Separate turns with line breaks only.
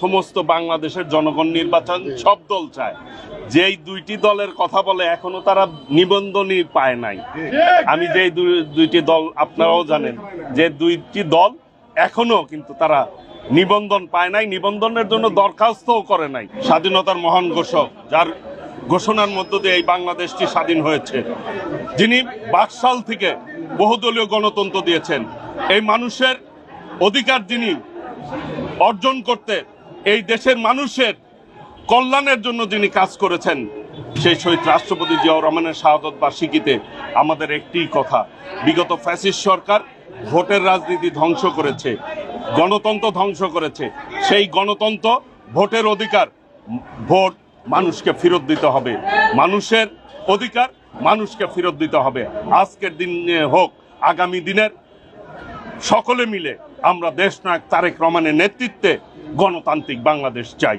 সমস্ত বাংলাদেশের জনগণ নির্বাচন সব দল চায়। যেই দুইটি দলের কথা বলে এখনো তারা নিবন্ধনই পায় নাই। আমি যেই দুইটি দল আপনারাও জানেন যে দুইটি দল এখনো কিন্তু তারা নিবন্ধন পায় নাই, নিবন্ধনের জন্য দরখাস্তও করে নাই। স্বাধীনতার মহান ঘোষক, যার ঘোষণার মধ্য দিয়ে এই বাংলাদেশটি স্বাধীন হয়েছে, যিনি বাকশাল থেকে বহুদলীয় গণতন্ত্র দিয়েছেন, এই মানুষের অধিকার যিনি অর্জন করতে এই দেশের মানুষের কল্যাণের জন্য যিনি কাজ করেছেন, সেই শহীদ রাষ্ট্রপতি জিয়াউর রহমানের শাহাদত বার্ষিকীতে আমাদের একটি কথা, বিগত ফ্যাসিস্ট সরকার ভোটের রাজনীতি ধ্বংস করেছে, গণতন্ত্র ধ্বংস করেছে। সেই গণতন্ত্র, ভোটের অধিকার, ভোট মানুষকে ফেরত দিতে হবে। মানুষের অধিকার মানুষকে ফেরত দিতে হবে। আজকের দিনে হোক, আগামী দিনের সকলে মিলে আমরা দেশনায়ক তারেক রহমানের নেতৃত্বে গণতান্ত্রিক বাংলাদেশ চাই।